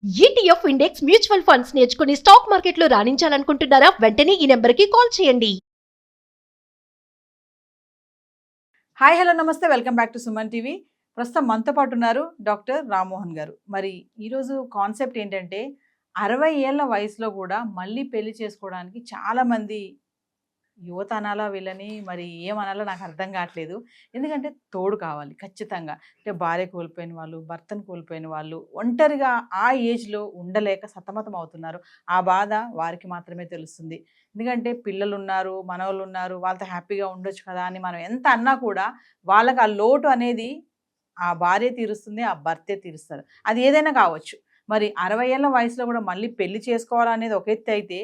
ETF index mutual funds నేర్చుకుని stock మార్కెట్లో రాణించాలనుకుంటున్నారా? వెంటనే ఈ నెంబర్కి కాల్ చేయండి. హాయ్ హలో నమస్తే, welcome back to Suman TV. ప్రస్తుతం మనతో పాటు ఉన్నారు డాక్టర్ రామ్మోహన్ గారు. మరి ఈరోజు కాన్సెప్ట్ ఏంటంటే 60 ఏళ్ల వయసులో కూడా మళ్ళీ పెళ్లి చేసుకోవడానికి చాలామంది యువత అనాలా వీళ్ళని, మరి ఏమనాలో నాకు అర్థం కావట్లేదు. ఎందుకంటే తోడు కావాలి ఖచ్చితంగా. అంటే భార్య కోల్పోయిన వాళ్ళు, భర్తను కోల్పోయిన వాళ్ళు, ఒంటరిగా ఆ ఏజ్లో ఉండలేక సతమతం అవుతున్నారు. ఆ బాధ వారికి మాత్రమే తెలుస్తుంది. ఎందుకంటే పిల్లలు ఉన్నారు, మనవళ్ళు ఉన్నారు, వాళ్ళతో హ్యాపీగా ఉండొచ్చు కదా అని మనం ఎంత అన్నా కూడా వాళ్ళకి ఆ లోటు అనేది ఆ భార్య తీరుస్తుంది, ఆ భర్తే తీరుస్తారు. అది ఏదైనా కావచ్చు. మరి 60 ఏళ్ల వయసులో కూడా మళ్ళీ పెళ్లి చేసుకోవాలనేది ఒక ఎత్తు అయితే,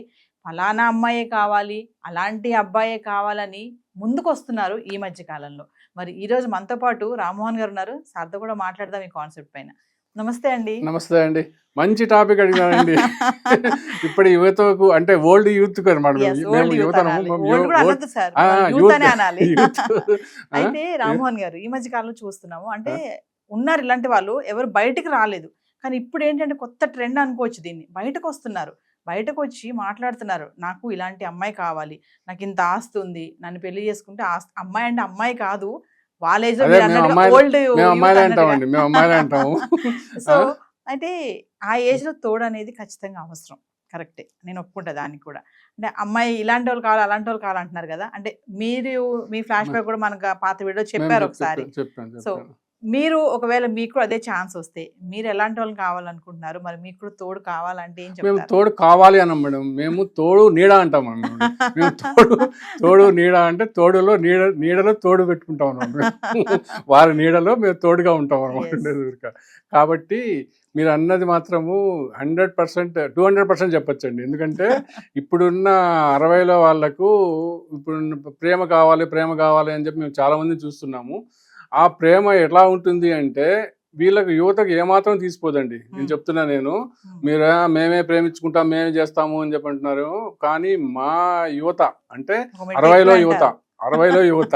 ఫలానా అమ్మాయే కావాలి, అలాంటి అబ్బాయే కావాలని ముందుకొస్తున్నారు ఈ మధ్య కాలంలో. మరి ఈరోజు మనతో పాటు రామ్మోహన్ గారు ఉన్నారు. సార్తో కూడా మాట్లాడదాం ఈ కాన్సెప్ట్ పైన. నమస్తే అండి. నమస్తే అండి. మంచి టాపిక్ అడిగినారండి. ఇప్పుడు యువతకు అంటే ఓల్డ్ యూత్ అనమాట. అయితే రామ్మోహన్ గారు ఈ మధ్య కాలంలో చూస్తున్నాము, అంటే ఉన్నారు ఇలాంటి వాళ్ళు, ఎవరు బయటికి రాలేదు. కానీ ఇప్పుడు ఏంటంటే కొత్త ట్రెండ్ అనుకోవచ్చు దీన్ని. బయటకు వస్తున్నారు, బయటకు వచ్చి మాట్లాడుతున్నారు. నాకు ఇలాంటి అమ్మాయి కావాలి, నాకు ఇంత ఆస్తి ఉంది, నన్ను పెళ్లి చేసుకుంటే ఆస్తి. అమ్మాయి అంటే అమ్మాయి కాదు, వాళ్ళ ఏజ్ సో అయితే ఆ ఏజ్ లో తోడు అనేది ఖచ్చితంగా అవసరం. కరెక్టే, నేను ఒప్పుకుంటా దానికి కూడా. అంటే అమ్మాయి ఇలాంటి వాళ్ళు కావాలి, అలాంటి వాళ్ళు కావాలంటున్నారు కదా. అంటే మీరు మీ ఫ్లాష్ బ్యాక్ కూడా మనకు పాత వీడియో చెప్పారు ఒకసారి. సో మీరు ఒకవేళ మీకు అదే ఛాన్స్ వస్తే మీరు ఎలాంటి వాళ్ళని కావాలనుకుంటున్నారు? మరి మీకు కూడా తోడు కావాలంటే ఏం చెప్తారు? మేము తోడు కావాలి అన్నాం మేడం. మేము తోడు నీడ అంటాం. మేము తోడు నీడ అంటే తోడులో నీడలో తోడు పెట్టుకుంటాం అన్నమాట. వారి నీడలో మేము తోడుగా ఉంటాం అన్నమాట. కాబట్టి మీరు అన్నది మాత్రము 100%, 200% చెప్పచ్చండి. ఎందుకంటే ఇప్పుడున్న 60లో వాళ్ళకు ఇప్పుడు ప్రేమ కావాలి అని చెప్పి మేము చాలా మందిని చూస్తున్నాము. ఆ ప్రేమ ఎలా ఉంటుంది అంటే వీళ్ళకి యువతకు ఏమాత్రం తీసిపోదండి. నేను చెప్తున్నా, మేమే ప్రేమించుకుంటాం, మేమే చేస్తాము అని చెప్పి అంటున్నారు. కానీ మా యువత అంటే 60లో యువత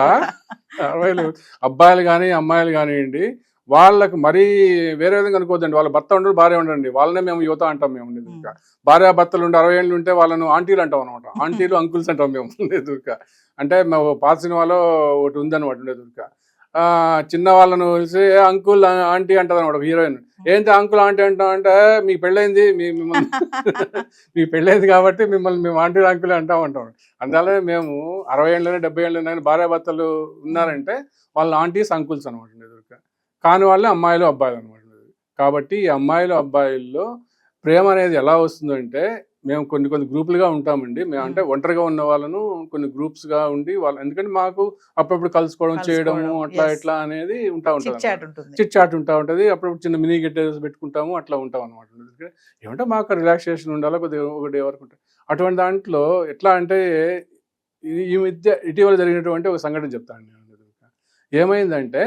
అబ్బాయిలు కానీ అమ్మాయిలు కానివ్వండి, వాళ్ళకు మరీ వేరే విధంగా అనుకోవద్దండి. వాళ్ళ భర్త ఉండరు, భార్య ఉండరండి, వాళ్ళనే మేము యువత అంటాం. మేము ఇంకా భార్య భర్తలు ఉండి 60 ఏళ్ళు ఉంటే వాళ్ళను ఆంటీలు అంటాం అనమాట. ఆంటీలు అంకుల్స్ అంటాం మేము. ఉండేదుర్క అంటే మేము పాత సినిమాలో ఒకటి ఉందన్నమాట. ఉండేదుర్క చిన్న వాళ్ళను కలిసి అంకుల్ ఆంటీ అంటది అనమాట హీరోయిన్. ఏంటి అంకుల్ ఆంటీ అంటాం అంటే, మీకు పెళ్ళైంది, మీకు పెళ్ళైంది కాబట్టి మిమ్మల్ని మేము ఆంటీ అంకుల్ అంటాం. అందువల్ల మేము 60 ఏళ్ళైనా 70 ఏళ్ళైనా భార్యాభర్తలు ఉన్నారంటే వాళ్ళ ఆంటీస్ అంకుల్స్ అనమాట. కాని వాళ్ళే అమ్మాయిలు అబ్బాయిలు అనమాట. కాబట్టి ఈ అమ్మాయిలు అబ్బాయిల్లో ప్రేమ అనేది ఎలా వస్తుందంటే, మేము కొన్ని గ్రూపులుగా ఉంటామండి. మేము అంటే ఒంటరిగా ఉన్న వాళ్ళను కొన్ని గ్రూప్స్గా ఉండి వాళ్ళు, ఎందుకంటే మాకు అప్పుడప్పుడు కలుసుకోవడం చేయడము అట్లా ఇట్లా అనేది చిట్ చాట్ ఉంటా ఉంటుంది. అప్పుడప్పుడు చిన్న మినీ గెట్ పెట్టుకుంటాము, అట్లా ఉంటాం అనమాట. ఏమంటే మాకు రిలాక్సేషన్ ఉండాలి కొద్దిగా, ఒకటి వరకు ఉంటుంది. అటువంటి దాంట్లో ఎట్లా అంటే ఈ మధ్య ఇటీవల జరిగినటువంటి ఒక సంఘటన చెప్తాను నేను. ఏమైందంటే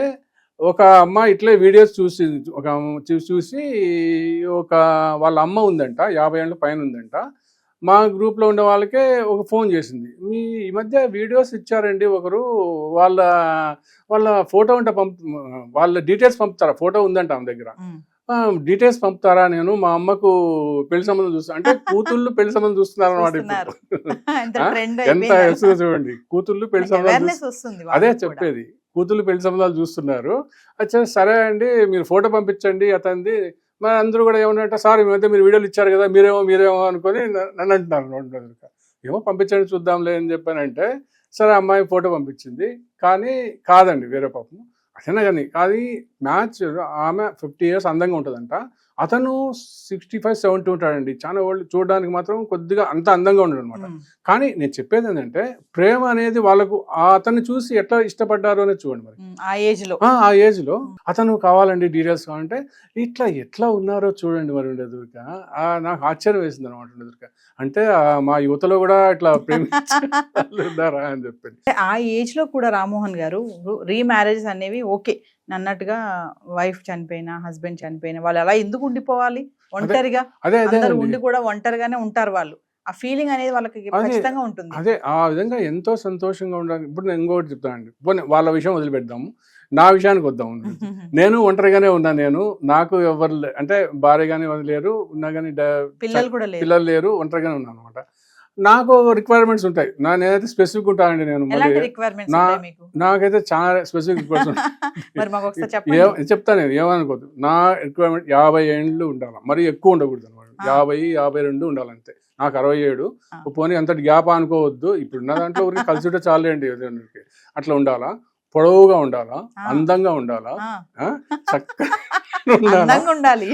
ఒక అమ్మాయి ఇట్లే వీడియోస్ చూసి ఒక వాళ్ళ అమ్మ ఉందంట, 50 ఏళ్ళ పైన ఉందంట. మా గ్రూప్లో ఉండే వాళ్ళకే ఒక ఫోన్ చేసింది. ఈ మధ్య వీడియోస్ ఇచ్చారండి ఒకరు, వాళ్ళ ఫోటో ఉంటే వాళ్ళ డీటెయిల్స్ పంపుతారా, ఫోటో ఉందంట ఆమె దగ్గర, డీటెయిల్స్ పంపుతారా, నేను మా అమ్మకు పెళ్లి సంబంధం చూస్తాను అంటే కూతుళ్ళు పెళ్లి సంబంధం చూస్తున్నారు అనమాట. ఎంత వస్తుందో చూడండి, కూతుళ్ళు పెళ్లి సంబంధం. అదే చెప్పేది, కూతుళ్ళు పెళ్లి సంబంధాలు చూస్తున్నారు. అచ్చా సరే అండి, మీరు ఫోటో పంపించండి అతనిది. మరి అందరూ కూడా ఏమన్నారంటే, సార్ ఈ మధ్య మీరు వీడియోలు ఇచ్చారు కదా, మీరేమో అనుకొని నన్ను అంటున్నారు. ఏమో పంపించండి చూద్దాంలే అని చెప్పానంటే, సరే అమ్మాయి ఫోటో పంపించింది. కానీ కాదండి, వేరే పాపం అట్లనే. కానీ మ్యాచ్ ఆమె 50 years అందంగా ఉంటుందంట, అతను 65-70 ఉంటాడండి. చాలా వాళ్ళు చూడడానికి మాత్రం కొద్దిగా అంత అందంగా ఉండడు అనమాట. కానీ నేను చెప్పేది ఏంటంటే, ప్రేమ అనేది వాళ్ళకు అతన్ని చూసి ఎట్లా ఇష్టపడ్డారు అనేది చూడండి. మరి ఆ ఏజ్ లో అతను కావాలండి డీటెయిల్స్ కావాలంటే ఎట్లా ఉన్నారో చూడండి. మరి ఉండేదుర్క నాకు ఆశ్చర్యం వేసింది అనమాట. ఉండేదుర్క అంటే మా యువతలో కూడా ఇట్లా ప్రేమించారా అని చెప్పి. ఆ ఏజ్ లో కూడా రామ్మోహన్ గారు రీమ్యారేజెస్ అనేవి ఓకే అన్నట్టుగా, వైఫ్ చనిపోయినా హస్బెండ్ చనిపోయినా వాళ్ళు అలా ఎందుకు ఉండిపోవాలి ఒంటరిగా? అందరూ ఉండి కూడా ఒంటరిగానే ఉంటారు వాళ్ళు. ఆ ఫీలింగ్ అనేది వాళ్ళకి ఖచ్చితంగా ఉంటుంది. అదే ఆ విధంగా ఎంతో సంతోషంగా ఉండాలి. ఇప్పుడు నేను ఇంకోటి చెప్తానండి, వాళ్ళ విషయం వదిలిపెడదాము. నా విషయానికి వద్దాం. నేను ఒంటరిగానే ఉన్నా. నాకు ఎవరు అంటే భార్య కానీ ఎవరు లేరు, ఉన్నా కానీ పిల్లలు లేరు, ఒంటరిగానే ఉన్నాను అనమాట. నాకు రిక్వైర్మెంట్స్ ఉంటాయి. నేనైతే స్పెసిఫిక్ ఉంటానండి. నేను నాకైతే చాలా స్పెసిఫిక్ రిక్వైర్మెంట్స్ చెప్తాను. నేను ఏమనుకోదు. నా రిక్వైర్మెంట్ 50 ఏళ్ళు ఉండాలి, మరి ఎక్కువ ఉండకూడదు అనమాట. 50-52 ఉండాలంతే. నాకు 67. పోనీ అంతటి గ్యాప్ అనుకోవద్దు. ఇప్పుడున్న దాంట్లో ఊరికి కలిసి ఉంటే చాలండి. అట్లా ఉండాలా, పొడవుగా ఉండాలా, అందంగా ఉండాలా, చక్కగా ఉండాలి.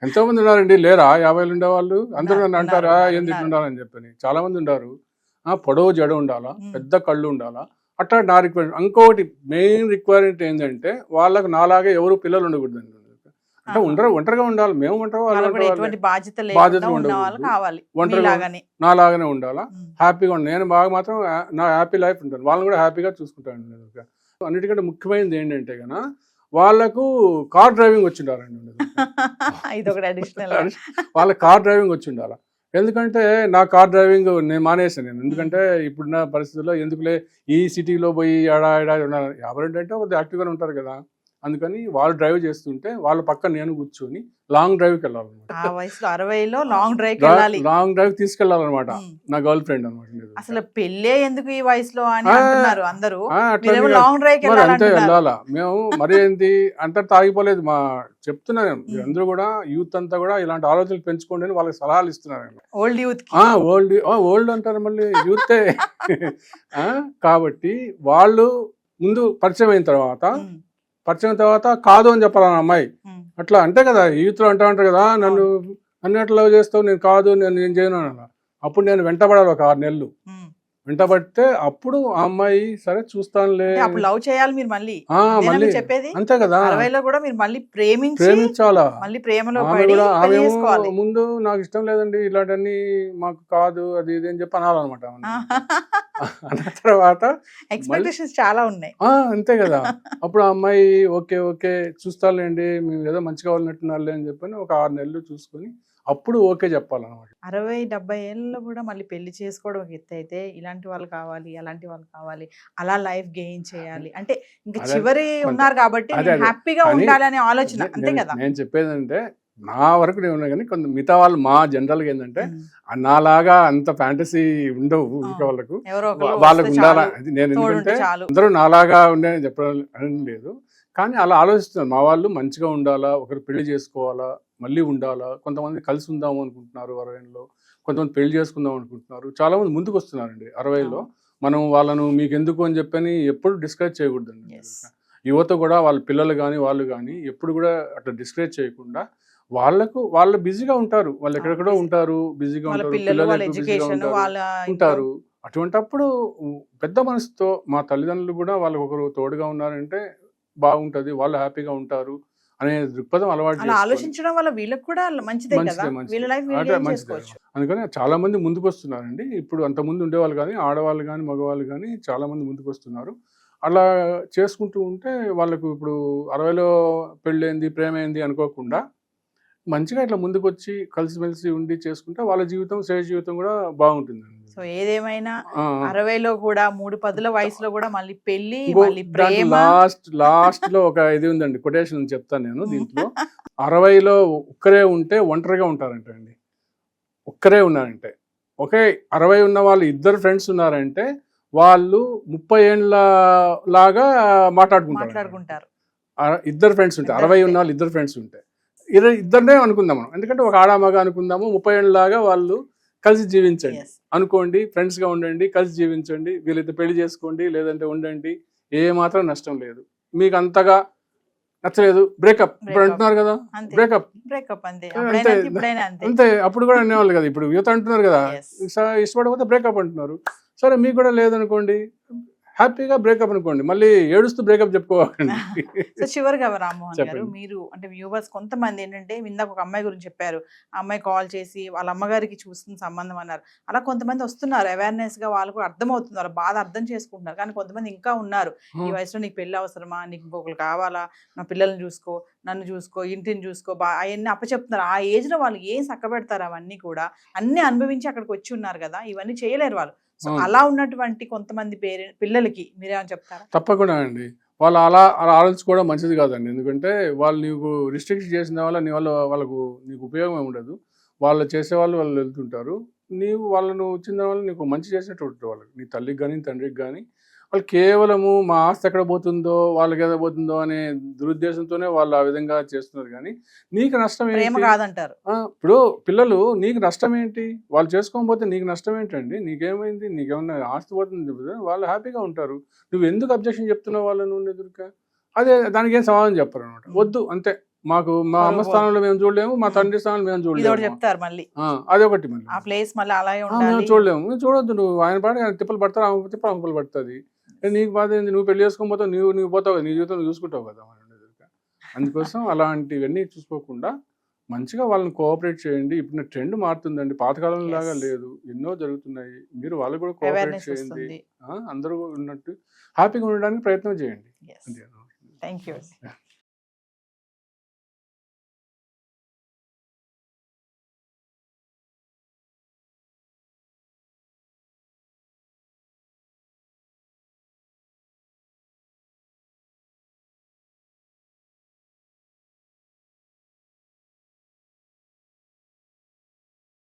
ఎంతో మంది ఉన్నారండి. లేరా 50 ఉండేవాళ్ళు? అందరూ నన్ను అంటారా ఎందుకు ఉండాలని చెప్పని. చాలా మంది ఉండారు. పొడవు జడ ఉండాలా, పెద్ద కళ్ళు ఉండాలా, అట్లా నా రిక్వైర్మెంట్. ఇంకొకటి మెయిన్ రిక్వైర్మెంట్ ఏంటంటే వాళ్ళకు నాలాగే ఎవరు పిల్లలు ఉండకూడదండి. అంటే ఒంటరిగా ఉండాలి. మేము బాధ్యతలు నాలాగానే ఉండాలా, హ్యాపీగా ఉండాలి. నేను బాగా మాత్రం నా హ్యాపీ లైఫ్ ఉంటాను. వాళ్ళని కూడా హ్యాపీగా చూసుకుంటాను. అన్నిటికంటే ముఖ్యమైనది ఏంటంటే కన్నా వాళ్ళకు కార్ డ్రైవింగ్ వచ్చి ఉండాలండి. వాళ్ళ కార్ డ్రైవింగ్ వచ్చి ఉండాలా. ఎందుకంటే నా కార్ డ్రైవింగ్ నేను మానేసాను. ఎందుకంటే ఇప్పుడున్న పరిస్థితుల్లో ఎందుకులే ఈ సిటీలో పోయి ఏడా 52 అంటే కొద్దిగా యాక్టివ్గానే ఉంటారు కదా. అందుకని వాళ్ళు డ్రైవ్ చేస్తుంటే వాళ్ళ పక్కన నేను కూర్చొని లాంగ్ డ్రైవ్కి వెళ్ళాలన్నమాట. లాంగ్ డ్రైవ్ తీసుకెళ్లాలన్నమాట. నా గర్ల్ ఫ్రెండ్ అనమాట. అసలు పెళ్ళే ఎందుకు ఈ వయసులో అని అందరూ. అంతే వెళ్ళాలా. మేము మరి ఏంటి అంతా తాగిపోలేదు. చెప్తున్నాను, అందరూ కూడా యూత్ అంతా కూడా ఇలాంటి ఆలోచనలు పెంచుకోండి అని వాళ్ళకి సలహాలు ఇస్తున్నారు. ఓల్డ్ అంటారు మళ్ళీ యూతే. కాబట్టి వాళ్ళు ముందు పరిచయం అయిన తర్వాత కాదు అని చెప్పాలి అమ్మాయి. అట్లా అంటే కదా యూత్లో అంటా ఉంటారు కదా, నన్ను అట్లా లవ్ చేస్తావు, నేను కాదు, నేను చేయను అలా. అప్పుడు నేను వెంటబడాలి ఒక 6 నెలలు. వెంటబడితే అప్పుడు ఆ అమ్మాయి సరే చూస్తానులే. లవ్ చేయాలి మీరు మళ్ళీ చెప్పేది అంతే కదా. కూడా మీరు మళ్ళీ ప్రేమించాలా. మళ్ళీ ప్రేమలో ముందు నాకు ఇష్టం లేదండి ఇలాంటివన్నీ, మాకు కాదు అది ఇది అని చెప్పి అనాలన్నమాట. అన్న తర్వాత ఎక్స్పెక్టేషన్స్ చాలా ఉన్నాయి. అంతే కదా. అప్పుడు ఆ అమ్మాయి ఓకే చూస్తానులేండి, మేము ఏదో మంచిగా ఉన్నట్టున్నారులే అని చెప్పని ఒక 6 నెలలు చూసుకొని అప్పుడు ఓకే చెప్పాలన్నమాట. 60-70 ఏళ్ళలో కూడా మళ్ళీ పెళ్లి చేసుకోవడం ఒక ఎత్తు అయితే, ఇలాంటి వాళ్ళు కావాలి, అలాంటి వాళ్ళు కావాలి, అలా లైఫ్ గెయిన్ చేయాలి అంటే ఇంకా చివరి ఉన్నారు కాబట్టి హ్యాపీగా ఉండాలి అనే ఆలోచన. అంతే కదా. నేను చెప్పేది అంటే నా వరకు నేను ఉన్నా కానీ కొంత మిగతా వాళ్ళు మా జనరల్గా ఏంటంటే నాలాగా అంత ఫ్యాంటసీ ఉండవు. వాళ్ళకు ఉండాలా. నేను ఎందుకంటే అందరూ నాలాగా ఉండేని చెప్పడం లేదు, కానీ అలా ఆలోచిస్తున్నారు. మా వాళ్ళు మంచిగా ఉండాలా, ఒకరు పెళ్లి చేసుకోవాలా, మళ్ళీ ఉండాలా. కొంతమంది కలిసి ఉందాము అనుకుంటున్నారు 60లో, కొంతమంది పెళ్లి చేసుకుందాం అనుకుంటున్నారు. చాలా మంది ముందుకు వస్తున్నారండి 60లో. మనం వాళ్ళను మీకు ఎందుకు అని చెప్పని ఎప్పుడు డిస్కరేజ్ చేయకూడదండి. యువత కూడా వాళ్ళ పిల్లలు కానీ వాళ్ళు కానీ ఎప్పుడు కూడా అట్లా డిస్కరేజ్ చేయకుండా వాళ్ళు బిజీగా ఉంటారు. వాళ్ళు ఎక్కడెక్కడో ఉంటారు, బిజీగా ఉంటారు, పిల్లలు ఉంటారు. అటువంటప్పుడు పెద్ద మనసుతో మా తల్లిదండ్రులు కూడా వాళ్ళకి ఒకరు తోడుగా ఉన్నారంటే బాగుంటది, వాళ్ళు హ్యాపీగా ఉంటారు అనే దృక్పథం అలవాటు ఆలోచించడం వల్ల వీళ్ళకి కూడా మంచిదే. అందుకని చాలా మంది ముందుకు వస్తున్నారండి. ఇప్పుడు అంత ముందు ఉండేవాళ్ళు కానీ ఆడవాళ్ళు కానీ మగవాళ్ళు కానీ చాలా మంది ముందుకు వస్తున్నారు. అలా చేసుకుంటూ ఉంటే వాళ్ళకు ఇప్పుడు 60లో పెళ్ళైంది, ప్రేమ అయింది అనుకోకుండా మంచిగా ఇట్లా ముందుకు వచ్చి కలిసిమెలిసి ఉండి చేసుకుంటే వాళ్ళ జీవితం, శ్రేయ జీవితం కూడా బాగుంటుందండి. సో ఏదేమైనా 60లో కూడా 3-10 వయసులో కూడా మళ్ళీ పెళ్లి, మళ్ళీ ప్రేమ. లాస్ట్ లో ఒక ఇది ఉందండి, కొటేషన్ చెప్తాను నేను దీంట్లో. 60లో ఒక్కరే ఉంటే ఒంటరిగా ఉంటారంట అండి. ఒక్కరే ఉన్నారంటే, ఒకే 60 ఉన్న వాళ్ళు 2 ఫ్రెండ్స్ ఉన్నారంటే వాళ్ళు 30 ఏళ్ళ లాగా మాట్లాడుకుంటారు. 2 ఫ్రెండ్స్ ఉంటాయి. 60 ఉన్న వాళ్ళు 2 ఫ్రెండ్స్ ఉంటాయి. ఇద్దరినే అనుకుందాం మనం, ఎందుకంటే ఒక ఆడామగ అనుకుందాము. 30 ఏళ్ళలాగా వాళ్ళు కలిసి జీవించండి అనుకోండి, ఫ్రెండ్స్ గా ఉండండి, కలిసి జీవించండి. వీళ్ళైతే పెళ్లి చేసుకోండి, లేదంటే ఉండండి, ఏ మాత్రం నష్టం లేదు. మీకు అంతగా నచ్చలేదు బ్రేకప్, ఇప్పుడు అంటున్నారు కదా, బ్రేకప్ అంతే. అప్పుడు కూడా అనేవాళ్ళు కదా, ఇప్పుడు యువత అంటున్నారు కదా ఇష్టపడకపోతే బ్రేకప్ అంటున్నారు. సరే మీకు కూడా లేదనుకోండి, హ్యాపీగా బ్రేకప్ అనుకోండి, మళ్ళీ ఏడుస్తూ బ్రేకప్ చెప్పుకోవాలండి. సో చివరిగా రామ్మోహన్ గారు, మీరు అంటే వ్యూవర్స్ కొంతమంది ఏంటంటే ఇందాక ఒక అమ్మాయి గురించి చెప్పారు, ఆ అమ్మాయి కాల్ చేసి వాళ్ళ అమ్మగారికి చూస్తున్న సంబంధం అన్నారు. అలా కొంతమంది వస్తున్నారు అవేర్నెస్ గా, వాళ్ళు కూడా అర్థమవుతున్నారు, బాధ అర్థం చేసుకుంటున్నారు. కానీ కొంతమంది ఇంకా ఉన్నారు, ఈ వయసులో నీకు పెళ్లి అవసరమా, నీకు ఇంకొకరు కావాలా, నా పిల్లల్ని చూసుకో, నన్ను చూసుకో, ఇంటిని చూసుకో, అవన్నీ అప్పచెప్తున్నారు. ఆ ఏజ్ లో వాళ్ళు ఏం చక్కబెడతారు, అవన్నీ కూడా అన్ని అనుభవించి అక్కడికి వచ్చి ఉన్నారు కదా, ఇవన్నీ చేయలేరు వాళ్ళు. సో అలా ఉన్నటువంటి కొంతమంది పిల్లలకి మీరేమని చెప్తారా? తప్పకుండా అండి. వాళ్ళు అలా అలా ఆలోచించుకోవడం మంచిది కాదండి. ఎందుకంటే వాళ్ళు నీకు రిస్ట్రిక్ట్ చేసిన వల్ల నీ వల్ల వాళ్ళకు నీకు ఉపయోగం ఉండదు. వాళ్ళు చేసేవాళ్ళు వాళ్ళు వెళ్తుంటారు. నీవు వాళ్ళను వచ్చిన వల్ల నీకు మంచి చేసినట్టు ఉంటుంది వాళ్ళకి, నీ తల్లికి కానీ తండ్రికి కానీ. వాళ్ళు కేవలము మా ఆస్తి ఎక్కడ పోతుందో వాళ్ళకి ఎక్కడ పోతుందో అనే దురుద్దేశంతోనే వాళ్ళు ఆ విధంగా చేస్తున్నారు. కానీ నీకు నష్టం ప్రేమ ఏంటి? కాదంటారు. ఇప్పుడు పిల్లలు నీకు నష్టం ఏంటి? వాళ్ళు చేసుకోకపోతే నీకు నష్టం ఏంటండి? నీకేమైంది? నీకేమన్నా ఆస్తి పోతుంది కదా? వాళ్ళు హ్యాపీగా ఉంటారు. నువ్వు ఎందుకు అబ్జెక్షన్ చెప్తున్నావు వాళ్ళను ఎదురుగా? అదే దానికి ఏం సమాధానం చెప్పరు అనమాట. వద్దు అంతే, మాకు మా అమ్మ స్థానంలో మేము చూడలేము, మా తండ్రి స్థానంలో మేము ఇది ఒకటి చూడలేము. చెప్తారు మళ్ళీ. అదొకటి మళ్ళీ ఆ ప్లేస్ మళ్ళీ అలాగే మేము ఉండాలి. చూడలేము. నువ్వు చూడొద్దు, నువ్వు ఆయన పాటు ఆయన తిప్పలు పడతారు, ఆమె తిప్పలు ఆమె పడుతుంది. నీకు బాధ ఏంది? నువ్వు పెళ్లి చేసుకోకపోతే నువ్వు పోతావు కదా, నీ జీవితం నువ్వు చూసుకుంటావు కదా మన ఎదురుగా. అందుకోసం అలాంటివన్నీ చూసుకోకుండా మంచిగా వాళ్ళని కోఆపరేట్ చేయండి. ఇప్పుడు ట్రెండ్ మారుతుందండి, పాతకాలంలో లాగా లేదు, ఎన్నో జరుగుతున్నాయి. మీరు వాళ్ళకు కూడా కోఆపరేట్ అవేర్నెస్ చేయండి. వస్తుంది. అందరూ ఉన్నట్టు హ్యాపీగా ఉండడానికి ప్రయత్నం చేయండి. Yes. అంతే. Thank you.